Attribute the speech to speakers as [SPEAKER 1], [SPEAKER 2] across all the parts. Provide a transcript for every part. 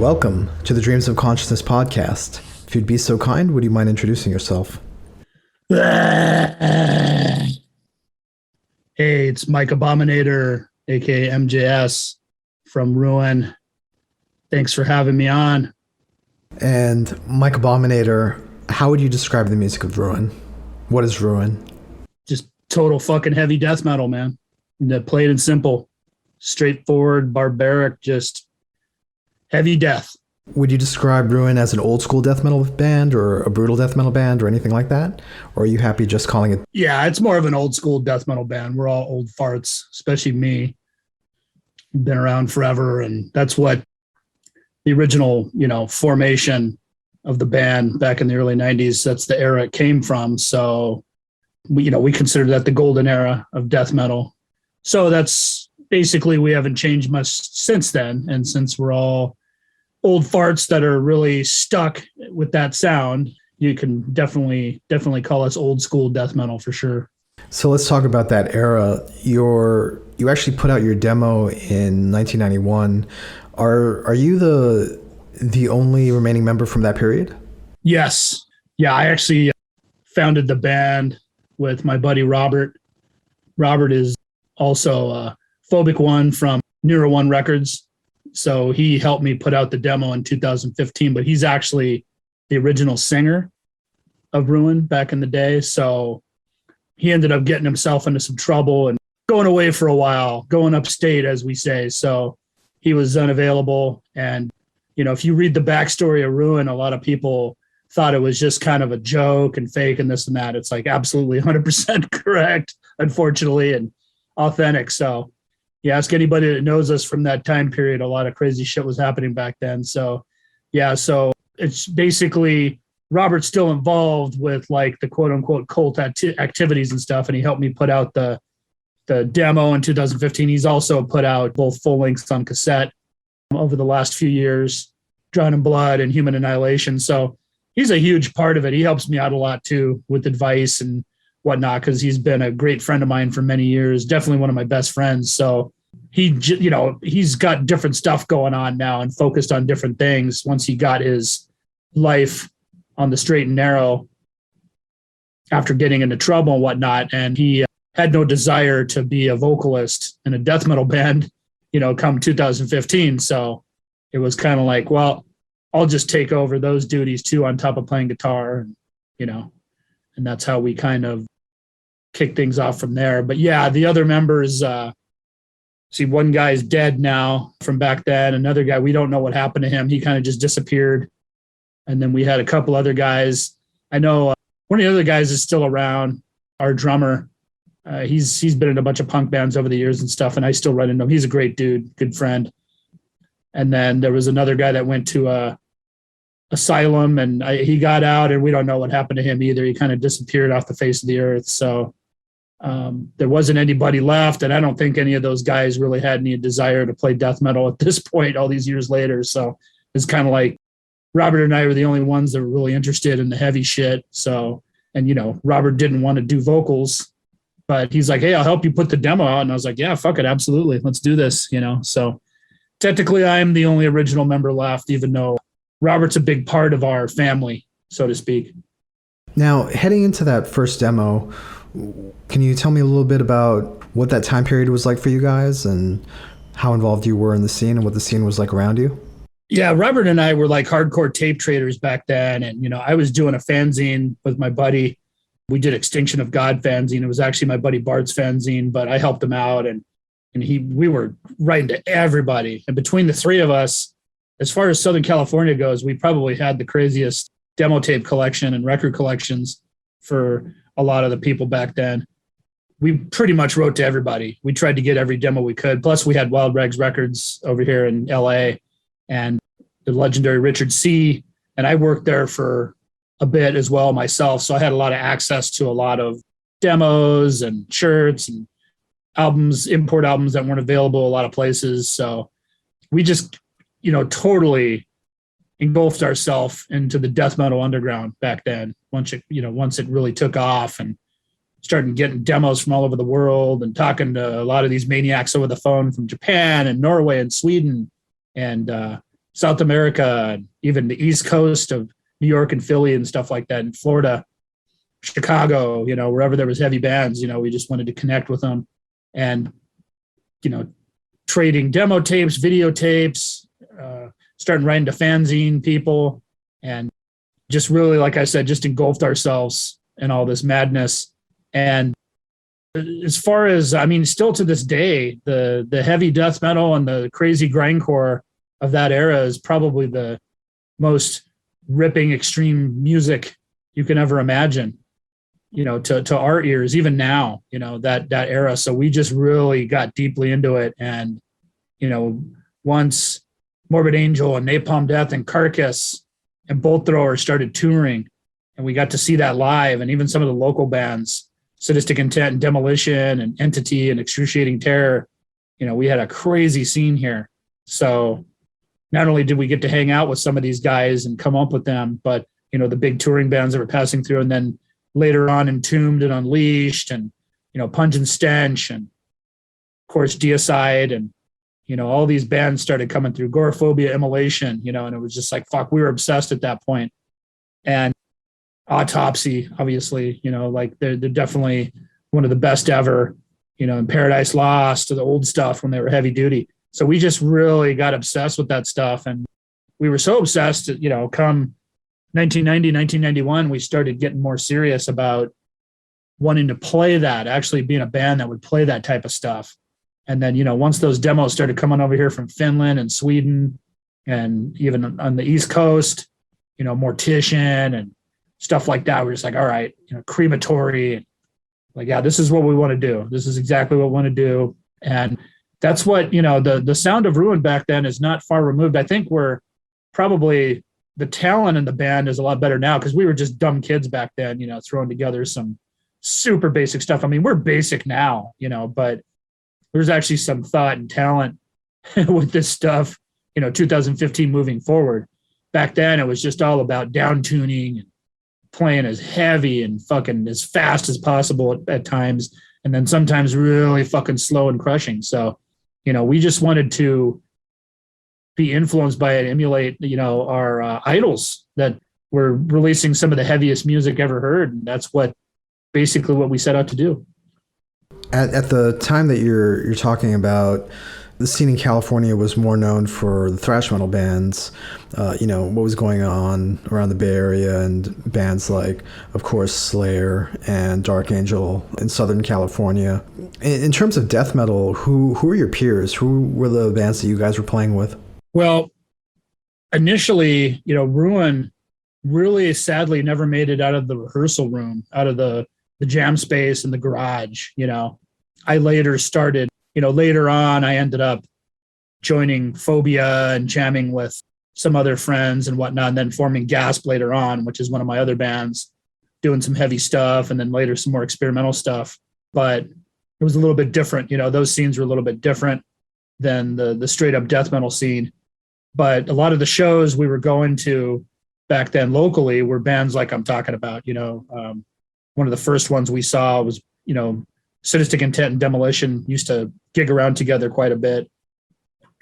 [SPEAKER 1] Welcome to the Dreams of Consciousness podcast. If you'd be so kind, would you mind introducing yourself?
[SPEAKER 2] Hey, it's Mike Abominator, aka MJS from Ruin. Thanks for having me on.
[SPEAKER 1] And Mike Abominator, how would you describe the music of Ruin? What is Ruin?
[SPEAKER 2] Just total fucking heavy death metal, man. Plain and simple, straightforward, barbaric, just heavy death.
[SPEAKER 1] Would you describe Ruin as an old school death metal band or a brutal death metal band or anything like that? Or are you happy just calling it?
[SPEAKER 2] Yeah, it's more of an old school death metal band. We're all old farts, especially me. Been around forever, and that's what the original, formation of the band back in the early 90s, that's the era it came from. So, we consider that the golden era of death metal. So that's basically, we haven't changed much since then. And since we're all old farts that are really stuck with that sound, you can definitely call us old school death metal for sure.
[SPEAKER 1] So let's talk about that era. You actually put out your demo in 1991. Are you the only remaining member from that period?
[SPEAKER 2] Yes. Yeah, I actually founded the band with my buddy Robert. Robert is also Phobic One from Neuro One Records. So he helped me put out the demo in 2015, but he's actually the original singer of Ruin back in the day. So he ended up getting himself into some trouble and going away for a while, going upstate, as we say. So he was unavailable. And, if you read the backstory of Ruin, a lot of people thought it was just kind of a joke and fake and this and that. It's like absolutely 100% correct, unfortunately, and authentic. So you ask anybody that knows us from that time period, a lot of crazy shit was happening back then. So, yeah, so it's basically Robert's still involved with like the quote unquote cult activities and stuff. And he helped me put out the demo in 2015. He's also put out both full lengths on cassette over the last few years, Drawn in Blood and Human Annihilation. So he's a huge part of it. He helps me out a lot too with advice and whatnot, because he's been a great friend of mine for many years, definitely one of my best friends. So he's got different stuff going on now and focused on different things once he got his life on the straight and narrow after getting into trouble and whatnot. And he had no desire to be a vocalist in a death metal band, come 2015. So it was kind of like, well, I'll just take over those duties too, on top of playing guitar, and that's how we kind of kick things off from there. But yeah, the other members, one guy's dead now from back then. Another guy, we don't know what happened to him. He kind of just disappeared. And then we had a couple other guys. I know one of the other guys is still around, our drummer. He's been in a bunch of punk bands over the years and stuff, and I still run into him. He's a great dude, good friend. And then there was another guy that went to asylum, and he got out, and we don't know what happened to him either. He kind of disappeared off the face of the earth. So there wasn't anybody left, and I don't think any of those guys really had any desire to play death metal at this point, all these years later. So it's kind of like Robert and I were the only ones that were really interested in the heavy shit. So, and Robert didn't want to do vocals, but he's like, hey, I'll help you put the demo out. And I was like, yeah, fuck it, absolutely, let's do this. So technically I'm the only original member left, even though Robert's a big part of our family, so to speak.
[SPEAKER 1] Now, heading into that first demo, can you tell me a little bit about what that time period was like for you guys and how involved you were in the scene and what the scene was like around you?
[SPEAKER 2] Yeah, Robert and I were like hardcore tape traders back then. And, I was doing a fanzine with my buddy. We did Extinction of God fanzine. It was actually my buddy Bart's fanzine, but I helped him out. And we were writing to everybody. And between the three of us, as far as Southern California goes, we probably had the craziest demo tape collection and record collections for a lot of the people back then. We pretty much wrote to everybody. We tried to get every demo we could. Plus, we had Wild Rags Records over here in LA and the legendary Richard C. And I worked there for a bit as well myself. So I had a lot of access to a lot of demos and shirts and albums, import albums that weren't available a lot of places. So we just, totally engulfed ourselves into the death metal underground back then. Once it really took off and started getting demos from all over the world and talking to a lot of these maniacs over the phone from Japan and Norway and Sweden. And South America, even the East Coast of New York and Philly and stuff like that, in Florida, Chicago, wherever there was heavy bands, we just wanted to connect with them and, trading demo tapes, videotapes, starting writing to fanzine people, and just really, like I said, just engulfed ourselves in all this madness. And as far as, still to this day, the heavy death metal and the crazy grindcore of that era is probably the most ripping extreme music you can ever imagine, to our ears, even now, that era. So we just really got deeply into it. And, once Morbid Angel and Napalm Death and Carcass and Bolt Thrower started touring, and we got to see that live, and even some of the local bands, Sadistic Intent and Demolition and Entity and Excruciating Terror, we had a crazy scene here. So not only did we get to hang out with some of these guys and come up with them, but, the big touring bands that were passing through, and then later on Entombed and Unleashed and, Pungent Stench and, of course, Deicide and, all these bands started coming through, Goraphobia, Immolation, and it was just like, fuck, we were obsessed at that point. And Autopsy, obviously, like they're definitely one of the best ever, in Paradise Lost, to the old stuff when they were heavy duty. So we just really got obsessed with that stuff. And we were so obsessed that, come 1990, 1991, we started getting more serious about wanting to play that, actually being a band that would play that type of stuff. And then, once those demos started coming over here from Finland and Sweden and even on the East Coast, Mortician and stuff like that, we're just like, all right, Crematory, like, yeah, this is what we want to do. This is exactly what we want to do. And that's what, the sound of Ruin back then is not far removed. I think we're probably, the talent in the band is a lot better now, because we were just dumb kids back then, throwing together some super basic stuff. We're basic now, but there's actually some thought and talent with this stuff, 2015 moving forward. Back then, it was just all about down tuning and playing as heavy and fucking as fast as possible at times, and then sometimes really fucking slow and crushing. So, we just wanted to be influenced by it, emulate, our idols that were releasing some of the heaviest music ever heard. And that's basically what we set out to do.
[SPEAKER 1] At the time that you're talking about, the scene in California was more known for the thrash metal bands, what was going on around the Bay Area, and bands like, of course, Slayer and Dark Angel in Southern California. In terms of death metal, who are your peers? Who were the bands that you guys were playing with? Well,
[SPEAKER 2] initially, Ruin really sadly never made it out of the rehearsal room, out of the jam space and the garage. I later started, later on, I ended up joining Phobia and jamming with some other friends and whatnot, and then forming Gasp later on, which is one of my other bands, doing some heavy stuff, and then later some more experimental stuff. But it was a little bit different. Those scenes were a little bit different than the straight up death metal scene. But a lot of the shows we were going to back then locally were bands like I'm talking about. One of the first ones we saw was, Sadistic Intent and Demolition used to gig around together quite a bit.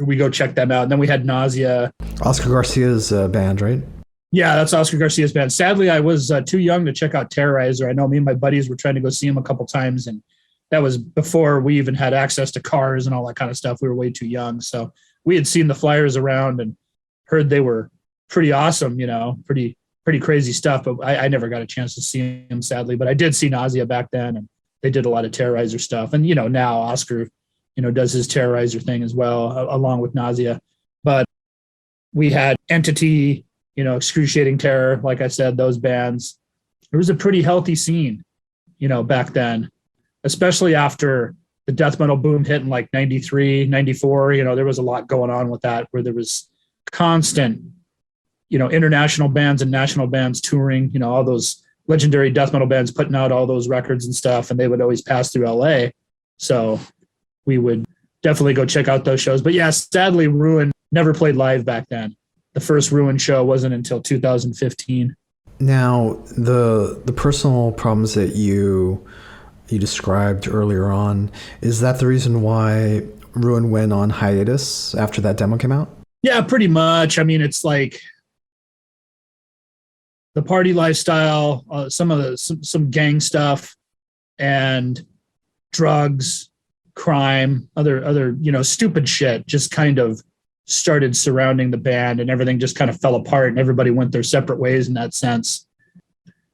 [SPEAKER 2] We go check them out. And then we had Nausea.
[SPEAKER 1] Oscar Garcia's band, right?
[SPEAKER 2] Yeah, that's Oscar Garcia's band. Sadly, I was too young to check out Terrorizer. I know me and my buddies were trying to go see him a couple times, and that was before we even had access to cars and all that kind of stuff. We were way too young. So we had seen the flyers around and heard they were pretty awesome, pretty crazy stuff. But I never got a chance to see him, sadly. But I did see Nausea back then, and they did a lot of Terrorizer stuff. And, now Oscar, does his Terrorizer thing as well, along with Nausea. But we had Entity, Excruciating Terror, like I said, those bands. It was a pretty healthy scene, back then, especially after the death metal boom hit in like 93, 94. There was a lot going on with that, where there was constant, international bands and national bands touring, all those legendary death metal bands putting out all those records and stuff, and they would always pass through LA. So we would definitely go check out those shows. But yeah, sadly, Ruin never played live back then. The first Ruin show wasn't until 2015.
[SPEAKER 1] Now, the personal problems that you described earlier on, is that the reason why Ruin went on hiatus after that demo came out?
[SPEAKER 2] Yeah, pretty much. I mean, it's like the party lifestyle, some of the some gang stuff, and drugs, crime, other stupid shit just kind of started surrounding the band, and everything just kind of fell apart, and everybody went their separate ways in that sense.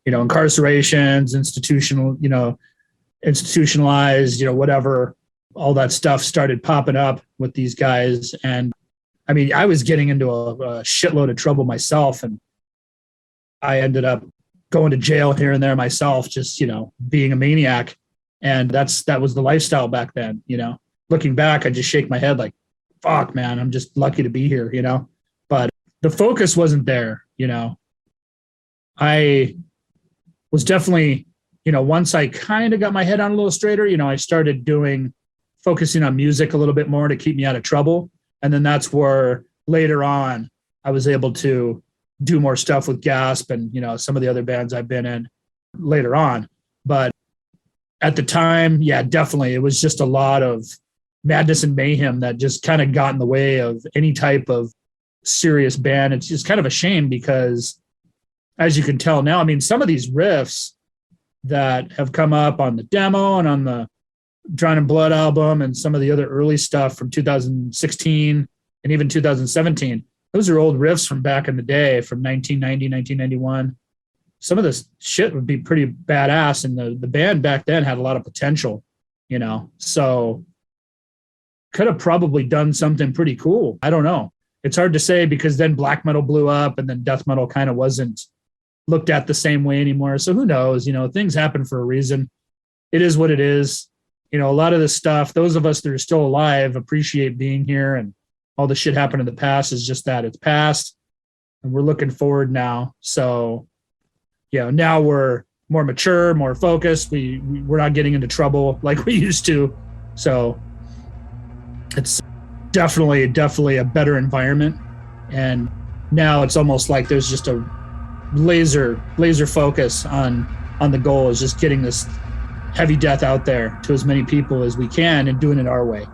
[SPEAKER 2] Incarcerations, institutionalized, whatever, all that stuff started popping up with these guys. And I mean, I was getting into a shitload of trouble myself, and I ended up going to jail here and there myself, just, being a maniac. And that was the lifestyle back then. Looking back, I just shake my head like, fuck, man, I'm just lucky to be here, but the focus wasn't there. I was definitely, once I kind of got my head on a little straighter, I started focusing on music a little bit more to keep me out of trouble. And then that's where later on I was able to do more stuff with Gasp and, some of the other bands I've been in later on. But at the time, yeah, definitely. It was just a lot of madness and mayhem that just kind of got in the way of any type of serious band. It's just kind of a shame because, as you can tell now, I mean, some of these riffs that have come up on the demo and on the Drawn in Blood album and some of the other early stuff from 2016 and even 2017, those are old riffs from back in the day, from 1990, 1991. Some of this shit would be pretty badass, and the band back then had a lot of potential, so could have probably done something pretty cool. I don't know. It's hard to say because then black metal blew up and then death metal kind of wasn't looked at the same way anymore. So who knows? Things happen for a reason. It is what it is. A lot of this stuff, those of us that are still alive appreciate being here, and all the shit happened in the past is just that, it's past, and we're looking forward now. So, now we're more mature, more focused. We're not getting into trouble like we used to. So it's definitely a better environment. And now it's almost like there's just a laser focus on the goal, is just getting this heavy death out there to as many people as we can and doing it our way.